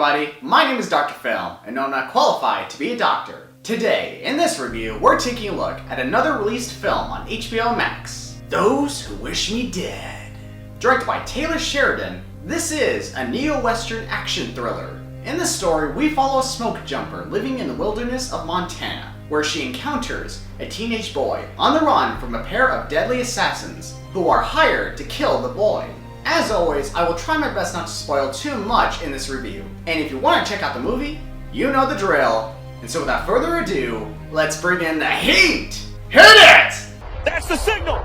everybody, my name is Dr. Phil, and I'm not qualified to be a doctor. Today, in this review, we're taking a look at another released film on HBO Max, Those Who Wish Me Dead. Directed by Taylor Sheridan, this is a neo-western action thriller. In this story, we follow a smoke jumper living in the wilderness of Montana, where she encounters a teenage boy on the run from a pair of deadly assassins who are hired to kill the boy. As always, I will try my best not to spoil too much in this review. And if you want to check out the movie, you know the drill. And so without further ado, let's bring in the heat! Hit it! That's the signal!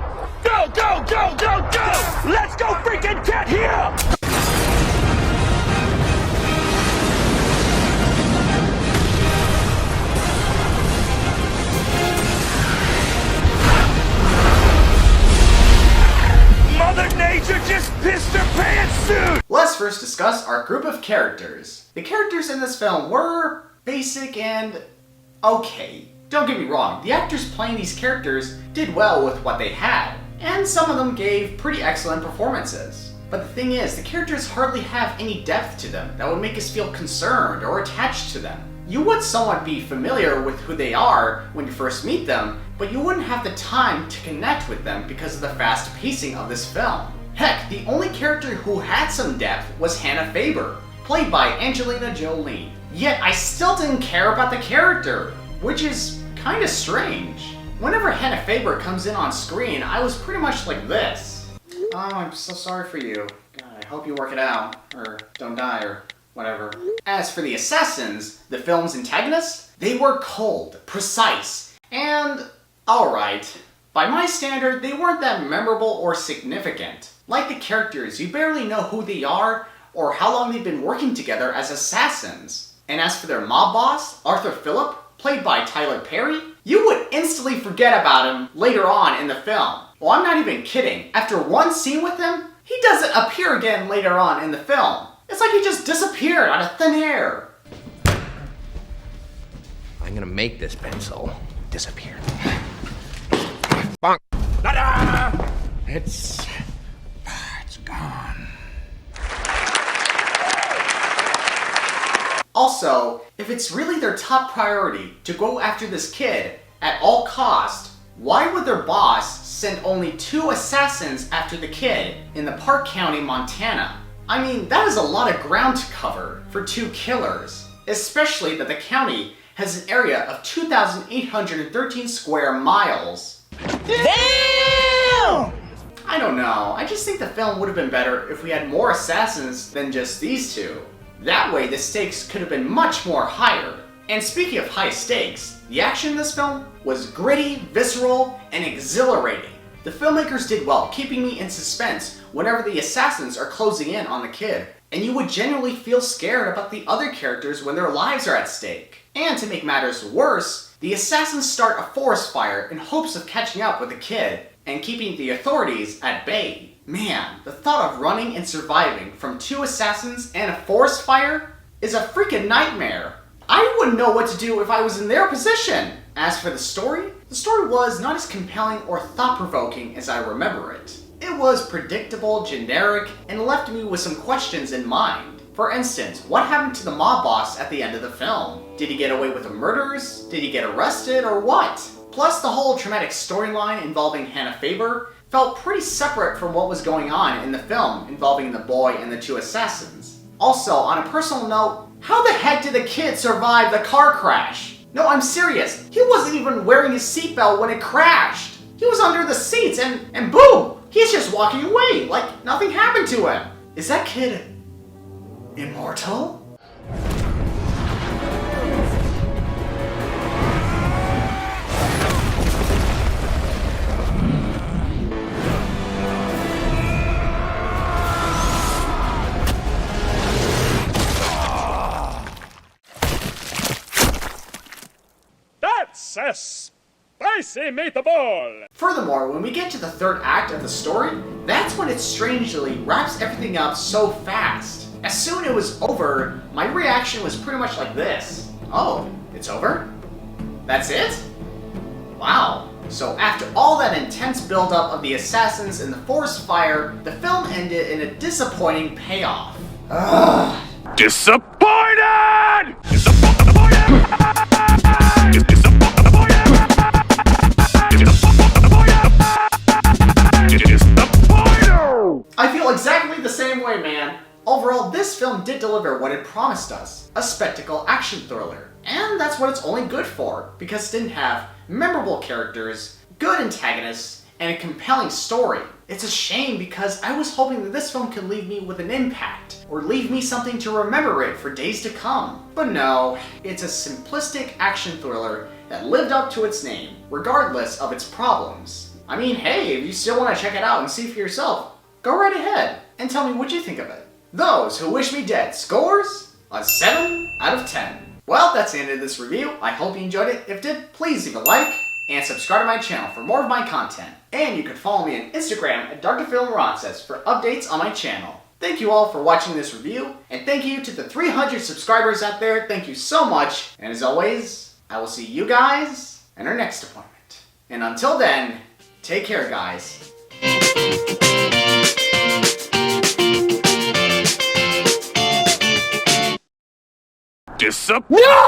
Go, go, go, go, go! Let's go freaking get here! Mother Nature just pissed her pants soon! Let's first discuss our group of characters. The characters in this film were basic and okay. Don't get me wrong, the actors playing these characters did well with what they had, and some of them gave pretty excellent performances. But the thing is, the characters hardly have any depth to them that would make us feel concerned or attached to them. You would somewhat be familiar with who they are when you first meet them, but you wouldn't have the time to connect with them because of the fast pacing of this film. Heck, the only character who had some depth was Hannah Faber, played by Angelina Jolie. Yet I still didn't care about the character, which is kinda strange. Whenever Hannah Faber comes in on screen, I was pretty much like this. Oh, I'm so sorry for you. God, I hope you work it out, or don't die, or whatever. As for the assassins, the film's antagonists, they were cold, precise, and alright. By my standard, they weren't that memorable or significant. Like the characters, you barely know who they are or how long they've been working together as assassins. And as for their mob boss, Arthur Phillip, played by Tyler Perry, you would instantly forget about him later on in the film. Well, I'm not even kidding. After one scene with him, he doesn't appear again later on in the film. It's like he just disappeared out of thin air. I'm gonna make this pencil disappear. Bonk! Ta-da! It's gone. Also, if it's really their top priority to go after this kid at all cost, why would their boss send only 2 assassins after the kid in the Park County, Montana? I mean, that is a lot of ground to cover for 2 killers, especially that the county has an area of 2,813 square miles. Damn! I don't know, I just think the film would have been better if we had more assassins than just these 2. That way, the stakes could have been much more higher. And speaking of high stakes, the action in this film was gritty, visceral, and exhilarating. The filmmakers did well keeping me in suspense whenever the assassins are closing in on the kid, and you would genuinely feel scared about the other characters when their lives are at stake. And to make matters worse, the assassins start a forest fire in hopes of catching up with the kid and keeping the authorities at bay. Man, the thought of running and surviving from 2 assassins and a forest fire is a freaking nightmare. I wouldn't know what to do if I was in their position. As for the story was not as compelling or thought-provoking as I remember it. It was predictable, generic, and left me with some questions in mind. For instance, what happened to the mob boss at the end of the film? Did he get away with the murders? Did he get arrested, or what? Plus, the whole traumatic storyline involving Hannah Faber felt pretty separate from what was going on in the film involving the boy and the 2 assassins. Also, on a personal note, how the heck did the kid survive the car crash? No, I'm serious. He wasn't even wearing his seatbelt when it crashed. He was under the seats and boom! He's just walking away like nothing happened to him. Is that kid immortal? That's a spicy meatball! Furthermore, when we get to the 3rd act of the story, that's when it strangely wraps everything up so fast. As soon as it was over, my reaction was pretty much like this. Oh, it's over? That's it? Wow. So after all that intense buildup of the assassins and the forest fire, the film ended in a disappointing payoff. Ugh. Disappointed! I feel exactly the same way, man. Overall, this film did deliver what it promised us, a spectacle action thriller. And that's what it's only good for, because it didn't have memorable characters, good antagonists, and a compelling story. It's a shame because I was hoping that this film could leave me with an impact, or leave me something to remember it for days to come. But no, it's a simplistic action thriller that lived up to its name, regardless of its problems. I mean, hey, if you still want to check it out and see for yourself, go right ahead and tell me what you think of it. Those Who Wish Me Dead scores a 7 out of 10. Well, that's the end of this review. I hope you enjoyed it. If you did, please leave a like and subscribe to my channel for more of my content. And you can follow me on Instagram at DrFilmRoncess for updates on my channel. Thank you all for watching this review, and thank you to the 300 subscribers out there. Thank you so much. And as always, I will see you guys in our next appointment. And until then, take care, guys. No!